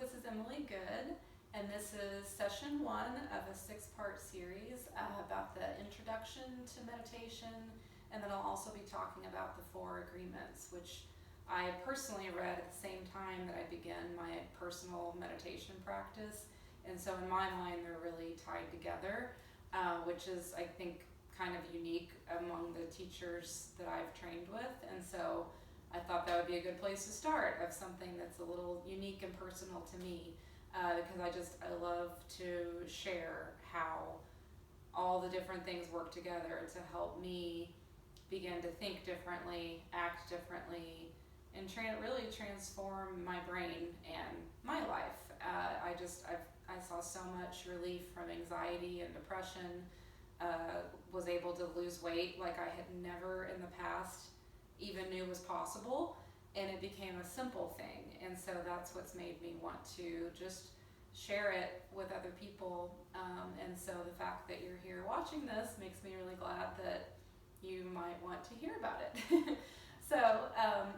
this is Emily Goode, and this is session 1 of a 6-part series about the introduction to meditation, and then I'll also be talking about the 4 agreements, which I personally read at the same time that I began my personal meditation practice, and so in my mind they're really tied together, which is, I think, kind of unique among the teachers that I've trained with, and so I thought that would be a good place to start of something that's a little unique and personal to me, because I love to share how all the different things work together to help me begin to think differently, act differently, and really transform my brain and my life. I saw so much relief from anxiety and depression, was able to lose weight like I had never in the past even knew was possible, and it became a simple thing, and so that's what's made me want to just share it with other people, and so the fact that you're here watching this makes me really glad that you might want to hear about it. So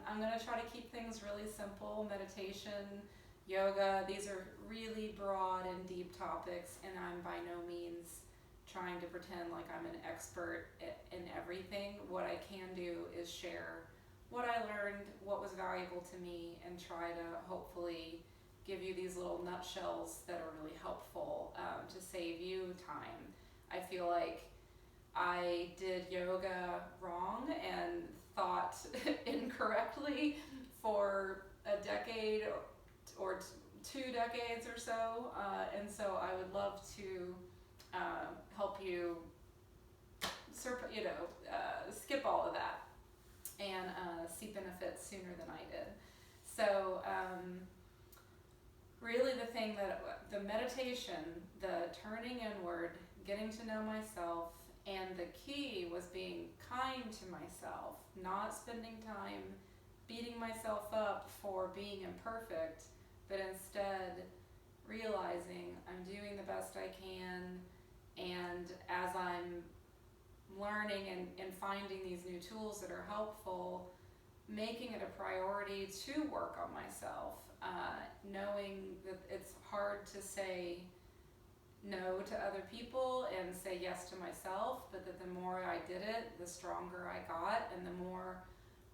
I'm going to try to keep things really simple. Meditation, yoga, these are really broad and deep topics, and I'm by no means trying to pretend like I'm an expert in everything. What I can do is share what I learned, what was valuable to me, and try to hopefully give you these little nutshells that are really helpful to save you time. I feel like I did yoga wrong and thought incorrectly for a decade or 2 decades or so, and so I would love to help you skip all of that and see benefits sooner than I did. So really the meditation, the turning inward, getting to know myself, and the key was being kind to myself, not spending time beating myself up for being imperfect, but instead realizing I'm doing the best I can, and as I'm learning and finding these new tools that are helpful, making it a priority to work on myself, knowing that it's hard to say no to other people and say yes to myself, but that the more I did it, the stronger I got, and the more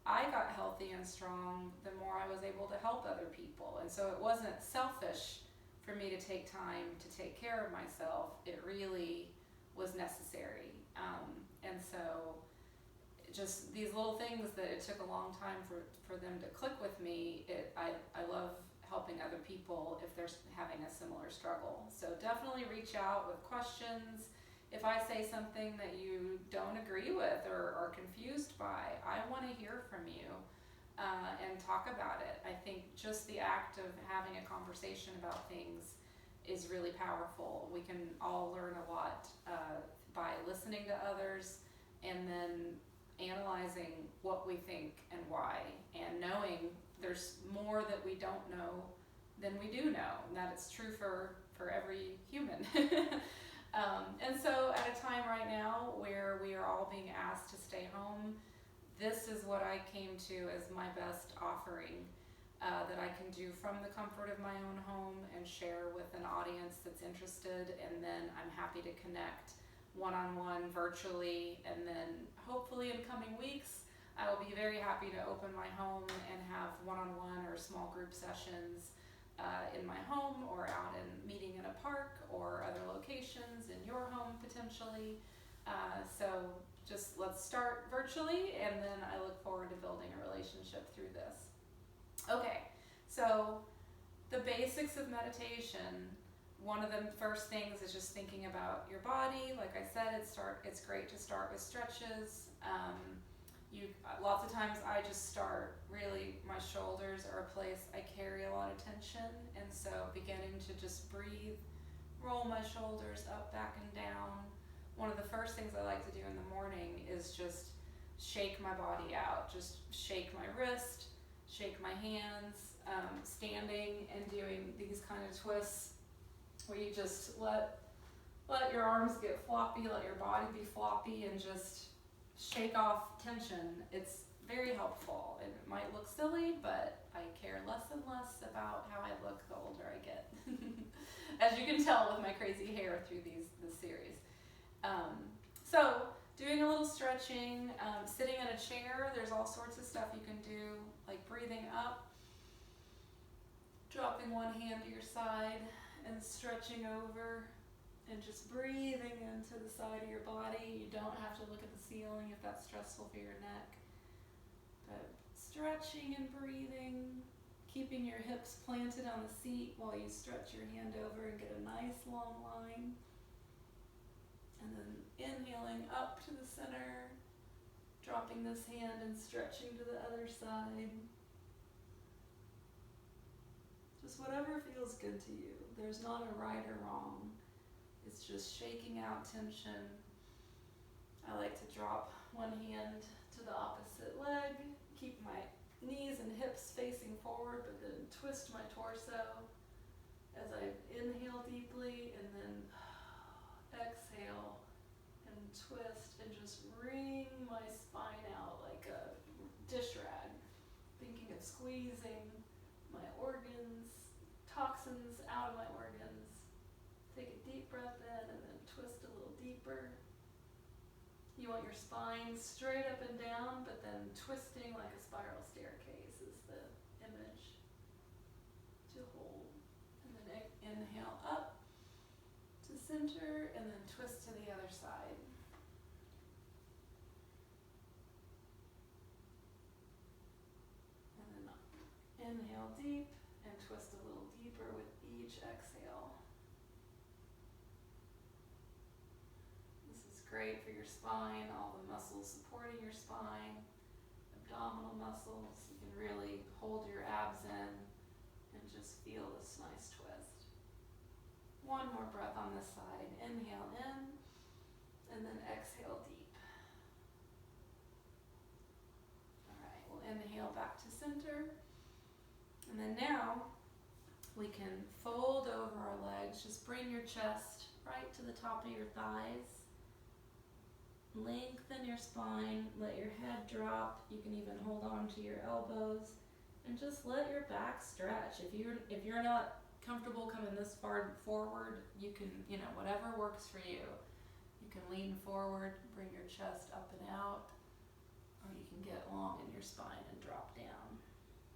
I got healthy and strong, the more I was able to help other people. And so it wasn't selfish for me to take time to take care of myself. It really was necessary. And so just these little things that it took a long time for them to click with me, I love helping other people if they're having a similar struggle. So definitely reach out with questions. If I say something that you don't agree with or are confused by, I want to hear from you and talk about it. I think just the act of having a conversation about things is really powerful. We can all learn a lot by listening to others and then analyzing what we think and why, and knowing there's more that we don't know than we do know, and that it's true for every human. And so at a time right now where we are all being asked to stay home, this is what I came to as my best offering that I can do from the comfort of my own home and share with an audience that's interested, and then I'm happy to connect one-on-one virtually, and then hopefully in coming weeks I will be very happy to open my home and have one-on-one or small group sessions in my home or out in meeting in a park or other locations in your home potentially. So just let's start virtually, and then I look forward to building a relationship through this. Okay, so the basics of meditation. One of the first things is just thinking about your body. Like I said, it's great to start with stretches. Lots of times I just start, really, my shoulders are a place I carry a lot of tension, and so beginning to just breathe, roll my shoulders up, back, and down. One of the first things I like to do in the morning is just shake my body out, just shake my wrist, shake my hands, standing and doing these kind of twists where you just let your arms get floppy, let your body be floppy, and just shake off tension. It's very helpful. It might look silly, but I care less and less about how I look the older I tell with my crazy hair through this series. So doing a little stretching, sitting in a chair, there's all sorts of stuff you can do, like breathing up, dropping one hand to your side and stretching over and just breathing into the side of your body. You don't have to look at the ceiling if that's stressful for your neck. But stretching and breathing, keeping your hips planted on the seat while you stretch your hand over and get a nice long line. And then inhaling up to the center, dropping this hand and stretching to the other side. Just whatever feels good to you. There's not a right or wrong. It's just shaking out tension. I like to drop one hand to the opposite leg, keep my knees and hips facing forward, but then twist my torso as I inhale deeply and then exhale and twist and just wring my spine out like a dish rag, thinking of squeezing my organs, toxins out of my organs. Take a deep breath in and then twist a little deeper. You want your spine straight up and down, but then twisting like a spiral staircase is the image to hold. And then inhale up to center and then twist to the other side. And then inhale deep and twist a little deeper with each exhale. This is great for your spine, all the muscles supporting your spine, abdominal muscles. You can really hold your abs in and just feel this nice twist. One more breath on this side. Inhale in and then exhale deep. All right, we'll inhale back to center. And then now we can fold over our legs. Just bring your chest right to the top of your thighs. Lengthen your spine, let your head drop. You can even hold on to your elbows and just let your back stretch. If you're not comfortable coming this far forward, you can, whatever works for you. You can lean forward, bring your chest up and out, or you can get long in your spine and drop down.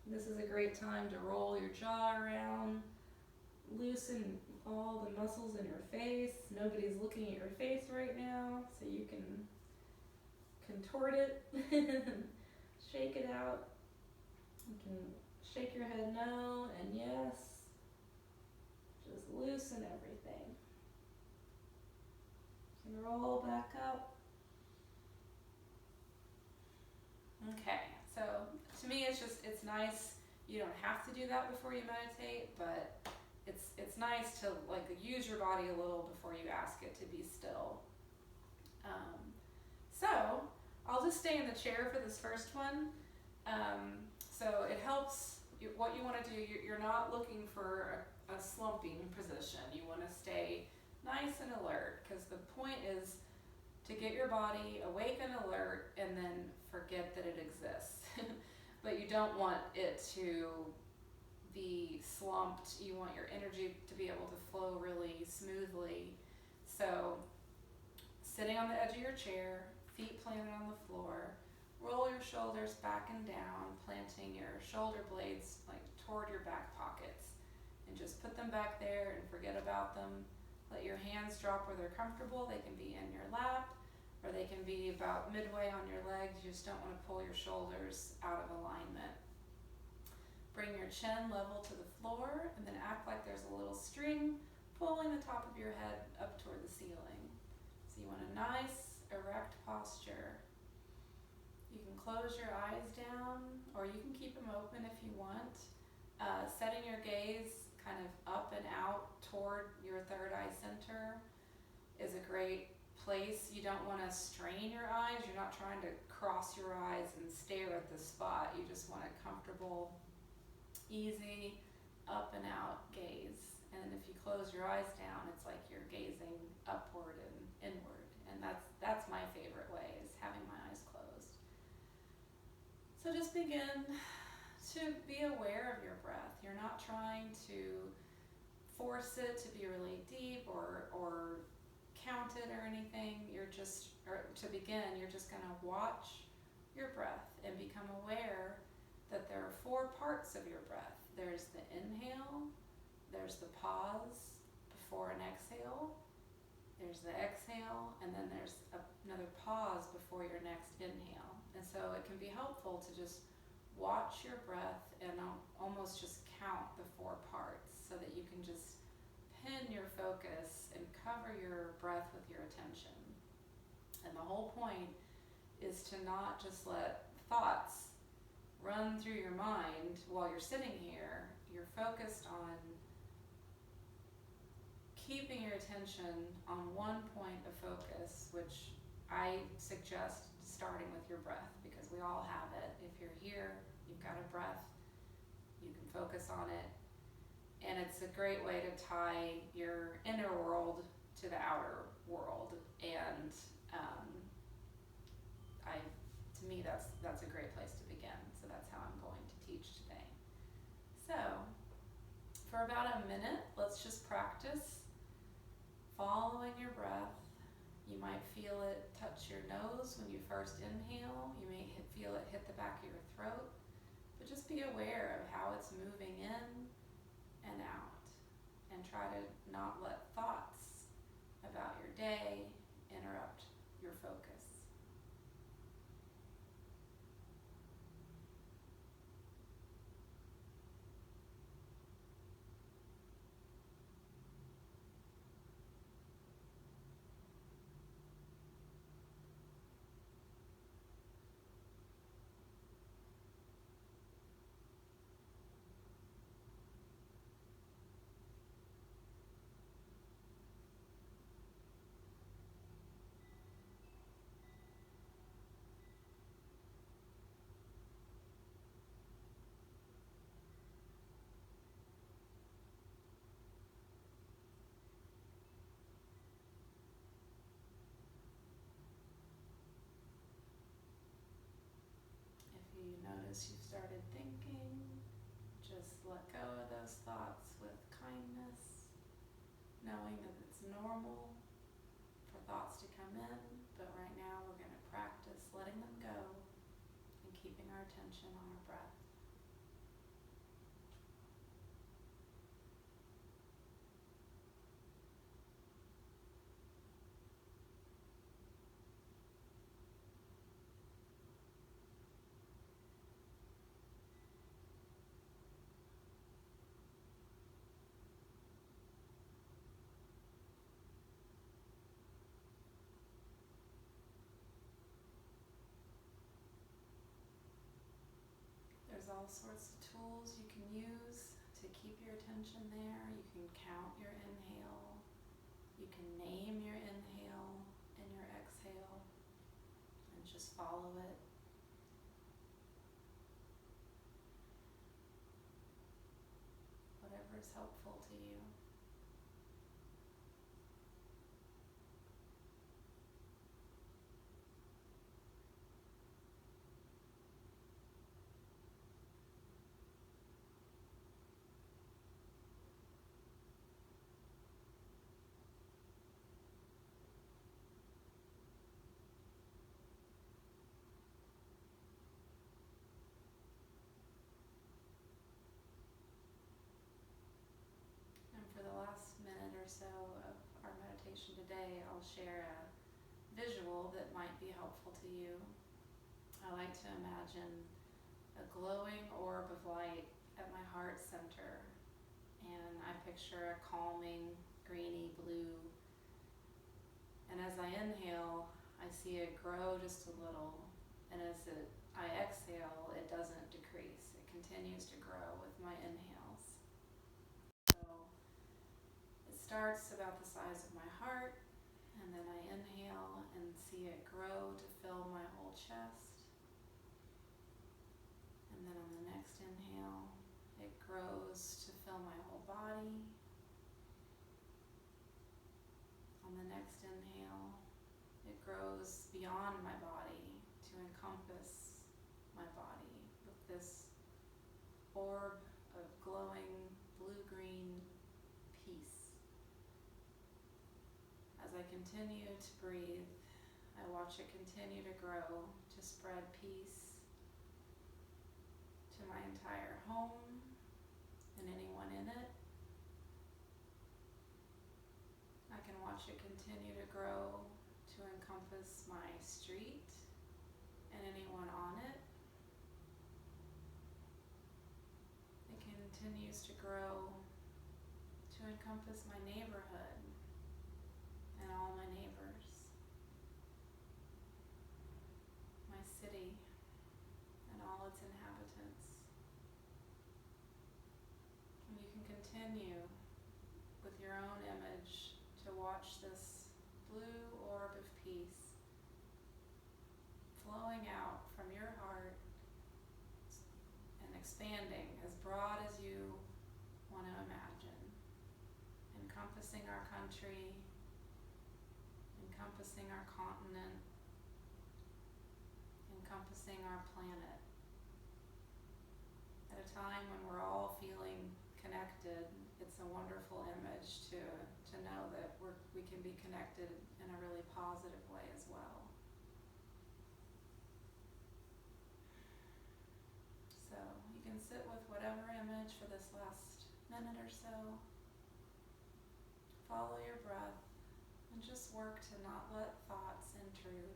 This is a great time to roll your jaw around, loosen all the muscles in your face. Nobody's looking at your face right now, so you can contort it, shake it out. You can shake your head no and yes. Just loosen everything. You can roll back up. Okay, so to me it's nice. You don't have to do that before you meditate, but it's nice to use your body a little before you ask it to be still. So I'll just stay in the chair for this first one. So it helps. What you want to do, you're not looking for a slumping position. You want to stay nice and alert, because the point is to get your body awake and alert and then forget that it exists. But you don't want it to be slumped. You want your energy to be able to flow really smoothly. So sitting on the edge of your chair, feet planted on the floor, roll your shoulders back and down, planting your shoulder blades toward your back pockets, and just put them back there and forget about them. Let your hands drop where they're comfortable. They can be in your lap, or they can be about midway on your legs. You just don't want to pull your shoulders out of alignment. Bring your chin level to the floor, and then act like there's a little string pulling the top of your head up toward the ceiling. So you want a nice, erect posture. You can close your eyes down, or you can keep them open if you want. Setting your gaze kind of up and out toward your third eye center is a great place. You don't want to strain your eyes. You're not trying to cross your eyes and stare at the spot. You just want a comfortable, easy, up and out gaze. And if you close your eyes down, it's like you're gazing upward and inward. And that's my favorite way, is having my eyes closed. So just begin to be aware of your breath. You're not trying to force it to be really deep or count it or anything. To begin, you're just going to watch your breath and become aware that there are 4 parts of your breath. There's the inhale, there's the pause before an exhale, there's the exhale, and then there's another pause before your next inhale. And so it can be helpful to just watch your breath and almost just count the 4 parts so that you can just pin your focus and cover your breath with your attention. And the whole point is to not just let thoughts run through your mind while you're sitting here. You're focused on keeping your attention on one point of focus, which I suggest starting with your breath, because we all have it. If you're here, you've got a breath, you can focus on it. And it's a great way to tie your inner world to the outer world. And to me, that's a great place to begin. So that's how I'm going to teach today. So for about a minute, let's just practice following your breath. You might feel it touch your nose when you first inhale. You may feel it hit the back of your throat. But just be aware of how it's moving in and out. And try to not let thoughts about your day interrupt your focus. If you notice you've started thinking, just let go of those thoughts with kindness, knowing that it's normal for thoughts to come in, but right now we're going to practice letting them go and keeping our attention on our breath. There's all sorts of tools you can use to keep your attention there. You can count your inhale. You can name your inhale and your exhale and just follow it. Whatever is helpful to you. And for the last minute or so of our meditation today, I'll share a visual that might be helpful to you. I like to imagine a glowing orb of light at my heart center, and I picture a calming greeny blue. And as I inhale, I see it grow just a little, and as I exhale, it doesn't decrease. It continues to grow with my inhales. So it starts about the size of my heart, and then I inhale and see it grow to fill my whole chest. And then on the next inhale, it grows to fill my whole body. On the next inhale, it grows beyond my body to encompass my body with this orb of glowing blue-green peace. I continue to breathe, I watch it continue to grow, to spread peace to my entire home and anyone in it. I can watch it continue to grow to encompass my street and anyone on it. It continues to grow to encompass my neighborhood and all my neighbors, my city and all its inhabitants. And you can continue with your own image to watch this blue orb of peace flowing out from your heart and expanding as broad as you want to imagine, encompassing our country, encompassing our continent, encompassing our planet. At a time when we're all feeling connected, it's a wonderful image to know that we can be connected in a really positive way as well. So you can sit with whatever image for this last minute or so. Follow your breath and just work to not let thoughts intrude.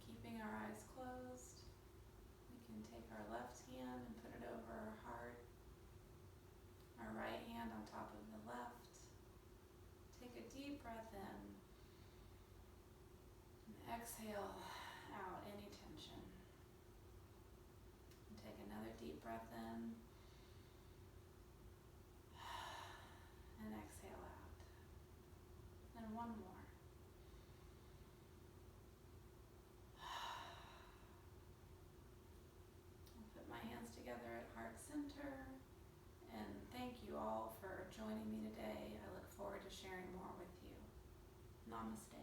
Keeping our eyes closed, we can take our left hand and put it over our heart, our right hand on top of the left. Take a deep breath in and exhale out any tension. And take another deep breath in and exhale out. And one more. Together at heart center, and thank you all for joining me today. I look forward to sharing more with you. Namaste.